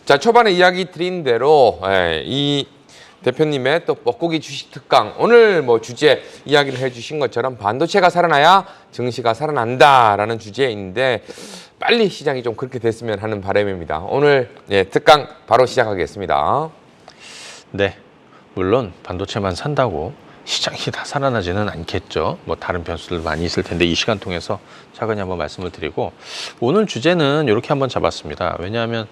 자, 초반에 이야기 드린 대로 이 대표님의 또 뻐꾸기 주식 특강, 오늘 뭐 주제 이야기를 해주신 것처럼 반도체가 살아나야 증시가 살아난다라는 주제인데 빨리 시작이 좀 그렇게 됐으면 하는 바람입니다. 오늘 특강 바로 시작하겠습니다. 네, 물론 반도체만 산다고 시장이 다 살아나지는 않겠죠. 뭐 다른 변수들 많이 있을 텐데 이 시간 통해서 차근히 한번 말씀을 드리고, 오늘 주제는 이렇게 한번 잡았습니다. 왜냐하면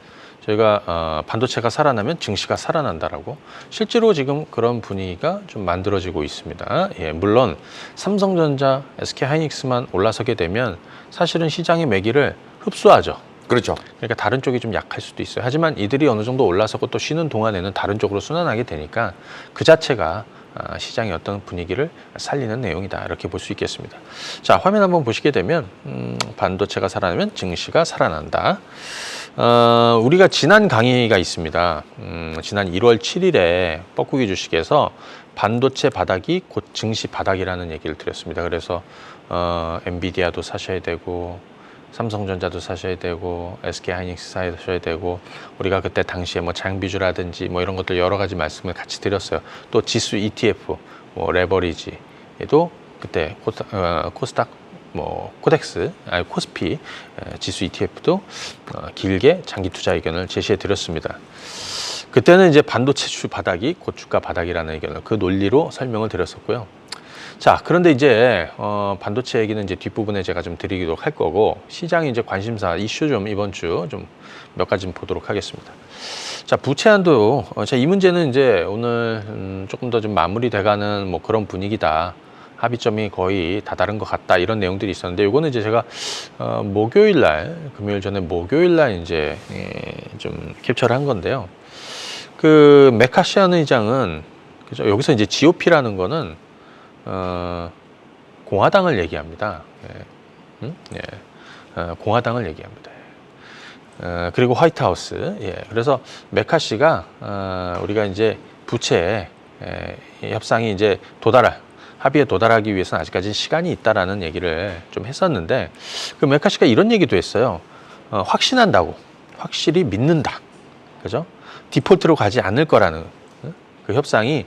저희가 반도체가 살아나면 증시가 살아난다라고, 실제로 지금 그런 분위기가 좀 만들어지고 있습니다. 예, 물론 삼성전자, SK하이닉스만 올라서게 되면 사실은 시장의 매기를 흡수하죠. 그렇죠. 그러니까 다른 쪽이 좀 약할 수도 있어요. 하지만 이들이 어느 정도 올라서고 또 쉬는 동안에는 다른 쪽으로 순환하게 되니까 그 자체가 시장의 어떤 분위기를 살리는 내용이다, 이렇게 볼 수 있겠습니다. 자, 화면 한번 보시게 되면 반도체가 살아나면 증시가 살아난다. 우리가 지난 강의가 있습니다. 지난 1월 7일에 뻐꾸기 주식에서 반도체 바닥이 곧 증시 바닥이라는 얘기를 드렸습니다. 그래서 엔비디아도 사셔야 되고, 삼성전자도 사셔야 되고, SK하이닉스 사셔야 되고, 우리가 그때 당시에 뭐 장비주라든지 뭐 이런 것들 여러 가지 말씀을 같이 드렸어요. 또 지수 ETF, 뭐 레버리지에도 그때 코스닥, 뭐 코덱스, 아니 코스피 지수 ETF도 길게 장기 투자 의견을 제시해 드렸습니다. 그때는 이제 반도체 주 바닥이 곧 주가 바닥이라는 의견을, 그 논리로 설명을 드렸었고요. 자, 그런데 이제 반도체 얘기는 이제 뒷부분에 제가 좀 드리도록 할 거고, 시장이 이제 관심사 이슈 좀 이번 주 좀 몇 가지 좀 보도록 하겠습니다. 자, 부채 한도, 이 문제는 이제 오늘 조금 더 좀 마무리돼가는 뭐 그런 분위기다. 합의점이 거의 다다른 것 같다, 이런 내용들이 있었는데, 요거는 이제 제가 목요일 날, 금요일 전에 목요일 날 이제 좀 캡처를 한 건데요. 그 메카시안 의장은, 그죠? 여기서 이제 GOP라는 거는 공화당을 얘기합니다. 공화당을 얘기합니다. 그리고 화이트하우스. 예, 그래서 메카시가 우리가 이제 부채 협상이 이제 합의에 도달하기 위해서는 아직까지 시간이 있다라는 얘기를 좀 했었는데, 그 메카시가 이런 얘기도 했어요. 확신한다고, 확실히 믿는다, 그죠? 디폴트로 가지 않을 거라는, 그 협상이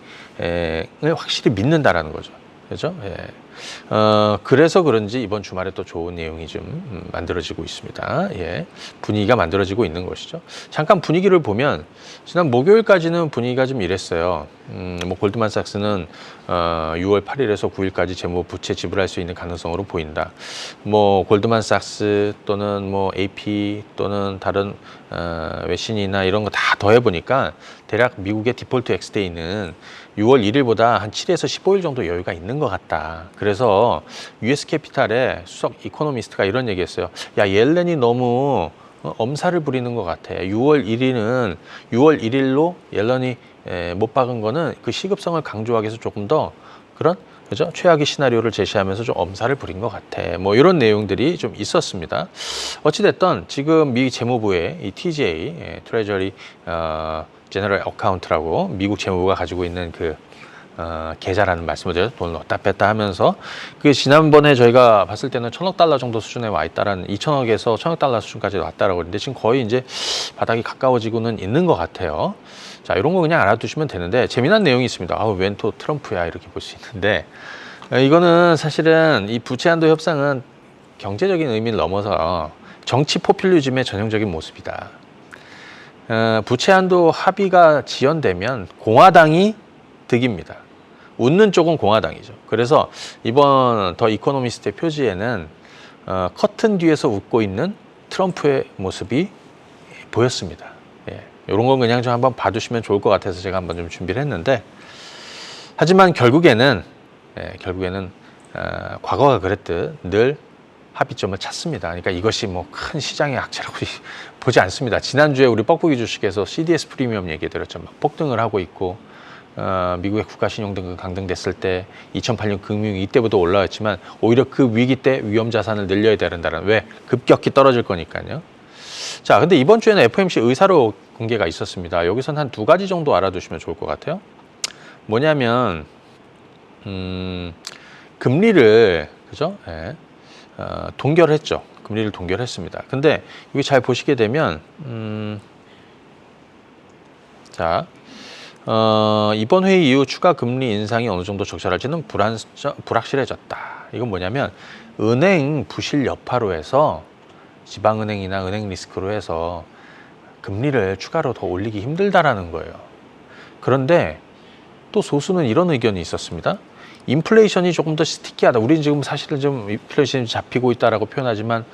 확실히 믿는다라는 거죠. 그죠? 예. 그래서 그런지 이번 주말에 또 좋은 내용이 좀 만들어지고 있습니다. 예. 분위기가 만들어지고 있는 것이죠. 잠깐 분위기를 보면, 지난 목요일까지는 분위기가 좀 이랬어요. 뭐 골드만삭스는 6월 8일에서 9일까지 재무 부채 지불할 수 있는 가능성으로 보인다. 뭐 골드만삭스 또는 뭐 AP 또는 다른 외신이나 이런 거 다 더해보니까 대략 미국의 디폴트 엑스데이는 6월 1일보다 한 7에서 15일 정도 여유가 있는 것 같다. 그래서 US 캐피탈의 수석 이코노미스트가 이런 얘기했어요. 야, 옐렌이 너무 엄살을 부리는 것 같아. 6월 1일로 옐런이 못 박은 거는 그 시급성을 강조하기 위해서 조금 더 그런, 그죠? 최악의 시나리오를 제시하면서 좀 엄살을 부린 것 같아. 뭐 이런 내용들이 좀 있었습니다. 어찌됐든 지금 미 재무부의 이 TGA, 트레저리 제너럴 어카운트라고 미국 재무부가 가지고 있는 그 계좌라는 말씀을 드려요. 돈을 넣었다 뺐다 하면서, 그 지난번에 저희가 봤을 때는 1,000억 달러 정도 수준에 와 있다라는, 2,000억에서 1,000억 달러 수준까지 왔다라고 그랬는데, 지금 거의 이제 바닥이 가까워지고는 있는 것 같아요. 자, 이런 거 그냥 알아두시면 되는데, 재미난 내용이 있습니다. 웬 또 트럼프야, 이렇게 볼 수 있는데, 이거는 사실은 이 부채 한도 협상은 경제적인 의미를 넘어서 정치 포퓰리즘의 전형적인 모습이다. 부채 한도 합의가 지연되면 공화당이 득입니다. 웃는 쪽은 공화당이죠. 그래서 이번 더 이코노미스트의 표지에는 커튼 뒤에서 웃고 있는 트럼프의 모습이 보였습니다. 예, 이런 건 그냥 좀 한번 봐두시면 좋을 것 같아서 제가 한번 좀 준비를 했는데, 하지만 결국에는 과거가 그랬듯 늘 합의점을 찾습니다. 그러니까 이것이 뭐 큰 시장의 악재라고 보지 않습니다. 지난주에 우리 뻐꾸기 주식에서 CDS 프리미엄 얘기해드렸죠. 막 폭등을 하고 있고, 미국의 국가신용등급 강등됐을 때 2008년 금융위 이때부터 올라왔지만, 오히려 그 위기 때 위험 자산을 늘려야 된다는, 왜? 급격히 떨어질 거니까요. 자, 근데 이번 주에는 FOMC 의사로 공개가 있었습니다. 여기선 한 2가지 정도 알아두시면 좋을 것 같아요. 뭐냐면 금리를, 그죠? 예. 동결했죠. 금리를 동결했습니다. 근데 여기 잘 보시게 되면 자, 이번 회의 이후 추가 금리 인상이 어느 정도 적절할지는 불확실해졌다. 이건 뭐냐면 은행 부실 여파로 해서 지방은행이나 은행 리스크로 해서 금리를 추가로 더 올리기 힘들다라는 거예요. 그런데 또 소수는 이런 의견이 있었습니다. 인플레이션이 조금 더 스티키하다. 우리는 지금 사실은 좀 인플레이션이 잡히고 있다라고 표현하지만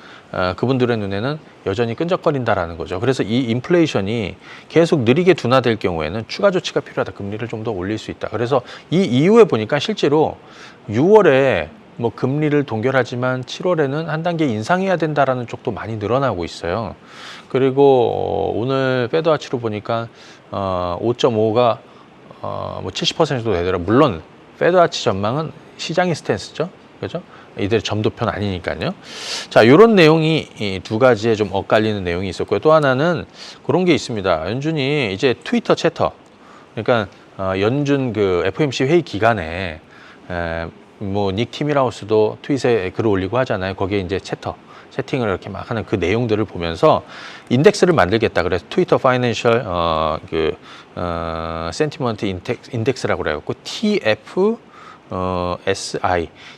그분들의 눈에는 여전히 끈적거린다라는 거죠. 그래서 이 인플레이션이 계속 느리게 둔화될 경우에는 추가 조치가 필요하다. 금리를 좀 더 올릴 수 있다. 그래서 이 이후에 보니까 실제로 6월에 뭐 금리를 동결하지만 7월에는 한 단계 인상해야 된다라는 쪽도 많이 늘어나고 있어요. 그리고 오늘 패드 와치로 보니까 5.5가 뭐 70% 정도 되더라. 물론 패드 와치 전망은 시장의 스탠스죠. 그죠? 이들 점도표는 아니니까요. 자, 이런 내용이 이 두 가지에 좀 엇갈리는 내용이 있었고요. 또 하나는 그런 게 있습니다. 연준이 이제 트위터 채터, 그러니까 연준 그 FOMC 회의 기간에 뭐 닉 티밀하우스도 트윗에 글을 올리고 하잖아요. 거기에 이제 채팅을 이렇게 막 하는 그 내용들을 보면서 인덱스를 만들겠다. 그래서 트위터 파이낸셜 센티먼트 인덱스라고 그래갖고 TFSI.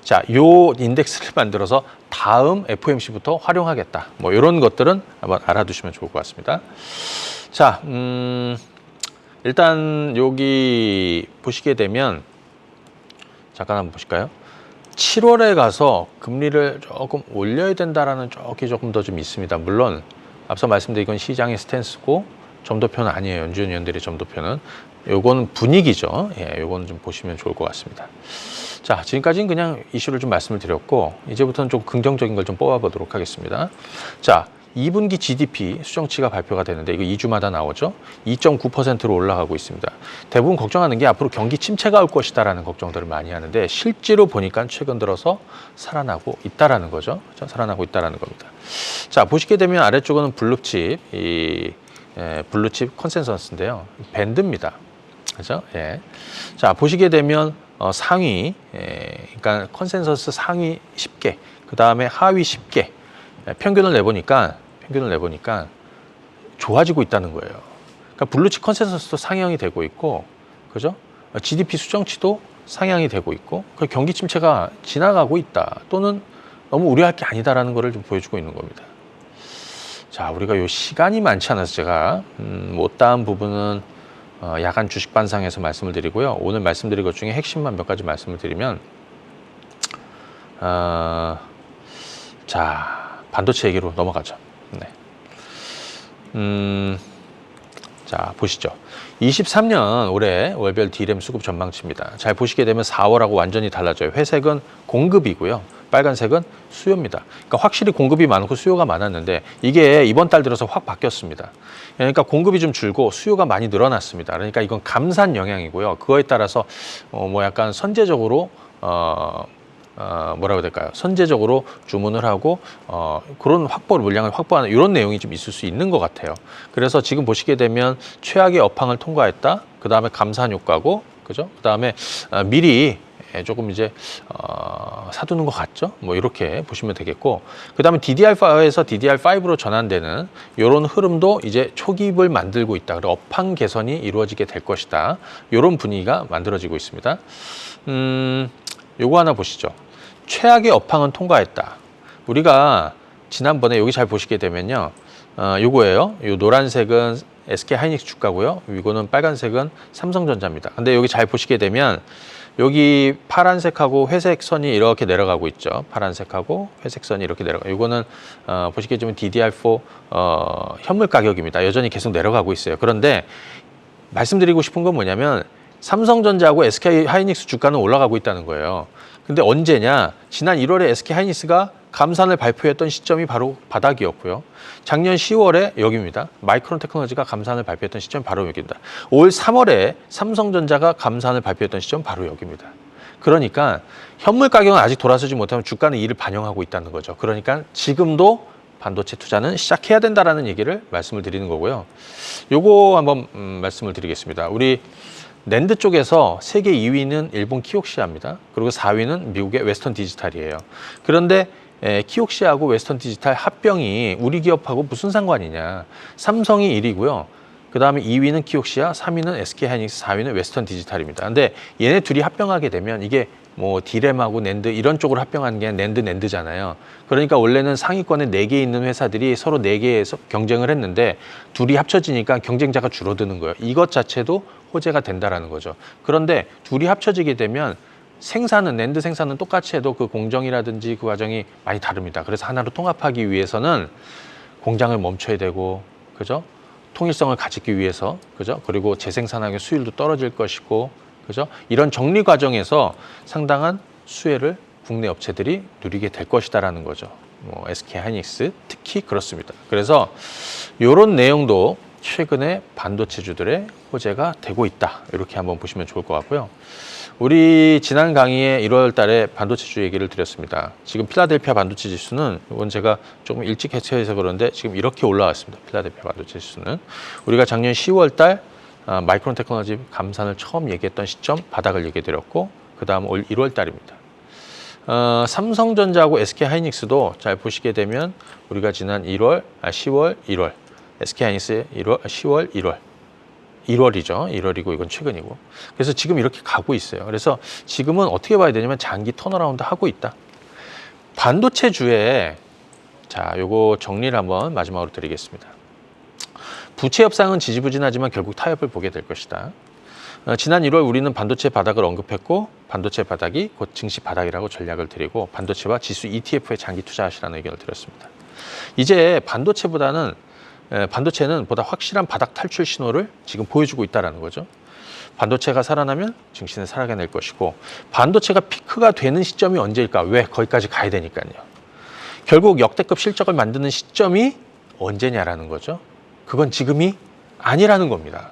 자, 요 인덱스를 만들어서 다음 FOMC부터 활용하겠다. 뭐 이런 것들은 한번 알아두시면 좋을 것 같습니다. 자, 일단 여기 보시게 되면 잠깐 한번 보실까요? 7월에 가서 금리를 조금 올려야 된다라는 쪽이 조금 더 좀 있습니다. 물론 앞서 말씀드린 건 시장의 스탠스고 점도표는 아니에요. 연준 위원들의 점도표는. 요건 분위기죠. 예, 요거는 좀 보시면 좋을 것 같습니다. 자, 지금까지는 그냥 이슈를 좀 말씀을 드렸고 이제부터는 좀 긍정적인 걸 좀 뽑아보도록 하겠습니다. 자, 2분기 GDP 수정치가 발표가 되는데 이거 2주마다 나오죠. 2.9%로 올라가고 있습니다. 대부분 걱정하는 게 앞으로 경기 침체가 올 것이다라는 걱정들을 많이 하는데 실제로 보니까 최근 들어서 살아나고 있다라는 거죠. 그렇죠? 살아나고 있다라는 겁니다. 자, 보시게 되면 아래쪽은 블루칩, 블루칩 컨센서스인데요. 밴드입니다. 그렇죠? 예. 자, 보시게 되면 상위, 그러니까 컨센서스 상위 10개, 그 다음에 하위 10개. 평균을 내보니까 좋아지고 있다는 거예요. 그러니까 블루칩 컨센서스도 상향이 되고 있고, 그죠? GDP 수정치도 상향이 되고 있고, 그 경기 침체가 지나가고 있다. 또는 너무 우려할 게 아니다라는 것을 좀 보여주고 있는 겁니다. 자, 우리가 요 시간이 많지 않아서 제가 못다한 부분은 야간 주식 반상에서 말씀을 드리고요. 오늘 말씀드린 것 중에 핵심만 몇 가지 말씀을 드리면, 자. 반도체 얘기로 넘어가죠. 네. 자, 보시죠. 23년 올해 월별 D램 수급 전망치입니다. 잘 보시게 되면 4월하고 완전히 달라져요. 회색은 공급이고요. 빨간색은 수요입니다. 그러니까 확실히 공급이 많고 수요가 많았는데 이게 이번 달 들어서 확 바뀌었습니다. 그러니까 공급이 좀 줄고 수요가 많이 늘어났습니다. 그러니까 이건 감산 영향이고요. 그거에 따라서 뭐 약간 선제적으로 뭐라고 해야 될까요? 선제적으로 주문을 하고 그런 물량을 확보하는 이런 내용이 좀 있을 수 있는 것 같아요. 그래서 지금 보시게 되면 최악의 업황을 통과했다. 그 다음에 감산 효과고, 그죠? 그 다음에 미리 조금 이제 사두는 것 같죠? 뭐 이렇게 보시면 되겠고, 그 다음에 DDR4에서 DDR5로 전환되는 이런 흐름도 이제 초기입을 만들고 있다. 그리고 업황 개선이 이루어지게 될 것이다. 이런 분위기가 만들어지고 있습니다. 요거 하나 보시죠. 최악의 업황은 통과했다. 우리가 지난번에 여기 잘 보시게 되면요. 요거예요. 요 노란색은 SK 하이닉스 주가고요. 이거는 빨간색은 삼성전자입니다. 근데 여기 잘 보시게 되면 여기 파란색하고 회색 선이 이렇게 내려가고 있죠. 파란색하고 회색 선이 이렇게 내려가고. 이거는 보시게 되면 DDR4 현물 가격입니다. 여전히 계속 내려가고 있어요. 그런데 말씀드리고 싶은 건 뭐냐면 삼성전자하고 SK 하이닉스 주가는 올라가고 있다는 거예요. 근데 언제냐? 지난 1월에 SK 하이닉스가 감산을 발표했던 시점이 바로 바닥이었고요. 작년 10월에 여기입니다. 마이크론 테크놀로지가 감산을 발표했던 시점이 바로 여기입니다. 올 3월에 삼성전자가 감산을 발표했던 시점 바로 여기입니다. 그러니까 현물 가격은 아직 돌아서지 못하면 주가는 이를 반영하고 있다는 거죠. 그러니까 지금도 반도체 투자는 시작해야 된다라는 얘기를 말씀을 드리는 거고요. 요거 한번 말씀을 드리겠습니다. 우리 낸드 쪽에서 세계 2위는 일본 키옥시아입니다. 그리고 4위는 미국의 웨스턴 디지털이에요. 그런데 키옥시아하고 웨스턴 디지털 합병이 우리 기업하고 무슨 상관이냐. 삼성이 1위고요. 그 다음에 2위는 키옥시아, 3위는 SK하이닉스, 4위는 웨스턴 디지털입니다. 근데 얘네 둘이 합병하게 되면 이게 뭐 디램하고 낸드 이런 쪽으로 합병하는 게 낸드잖아요. 그러니까 원래는 상위권에 4개 있는 회사들이 서로 4개에서 경쟁을 했는데 둘이 합쳐지니까 경쟁자가 줄어드는 거예요. 이것 자체도 호재가 된다라는 거죠. 그런데 둘이 합쳐지게 되면 생산은 낸드 생산은 똑같이 해도 그 공정이라든지 그 과정이 많이 다릅니다. 그래서 하나로 통합하기 위해서는 공장을 멈춰야 되고, 그죠? 통일성을 가지기 위해서, 그죠? 그리고 재생산하기 수율도 떨어질 것이고, 그죠? 이런 정리 과정에서 상당한 수혜를 국내 업체들이 누리게 될 것이다라는 거죠. 뭐 SK하이닉스 특히 그렇습니다. 그래서 이런 내용도 최근에 반도체주들의 호재가 되고 있다. 이렇게 한번 보시면 좋을 것 같고요. 우리 지난 강의에 1월 달에 반도체주 얘기를 드렸습니다. 지금 필라델피아 반도체 지수는 이건 제가 조금 일찍 해체해서 그런데 지금 이렇게 올라왔습니다. 필라델피아 반도체 지수는 우리가 작년 10월 달 마이크론 테크놀로지 감산을 처음 얘기했던 시점 바닥을 얘기해 드렸고, 그 다음 올 1월 달입니다. 삼성전자하고 SK하이닉스도 잘 보시게 되면 우리가 지난 10월, 1월 SK하이닉스 10월, 1월 1월이죠. 1월이고 이건 최근이고. 그래서 지금 이렇게 가고 있어요. 그래서 지금은 어떻게 봐야 되냐면 장기 턴어라운드 하고 있다. 반도체주에 자, 요거 정리를 한번 마지막으로 드리겠습니다. 부채 협상은 지지부진하지만 결국 타협을 보게 될 것이다. 지난 1월 우리는 반도체 바닥을 언급했고 반도체 바닥이 곧 증시 바닥이라고 전략을 드리고 반도체와 지수 ETF에 장기 투자하시라는 의견을 드렸습니다. 이제 반도체는 보다 확실한 바닥 탈출 신호를 지금 보여주고 있다는 거죠. 반도체가 살아나면 증시는 살아낼 것이고 반도체가 피크가 되는 시점이 언제일까? 왜? 거기까지 가야 되니까요. 결국 역대급 실적을 만드는 시점이 언제냐라는 거죠. 그건 지금이 아니라는 겁니다.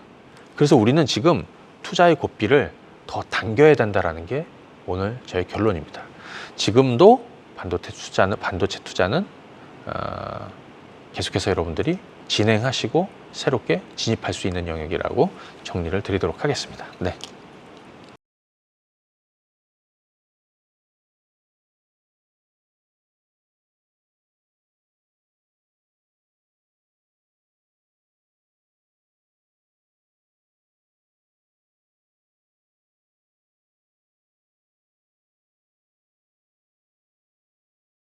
그래서 우리는 지금 투자의 고삐를 더 당겨야 된다는 게 오늘 저의 결론입니다. 지금도 반도체 투자는 계속해서 여러분들이 진행하시고 새롭게 진입할 수 있는 영역이라고 정리를 드리도록 하겠습니다. 네.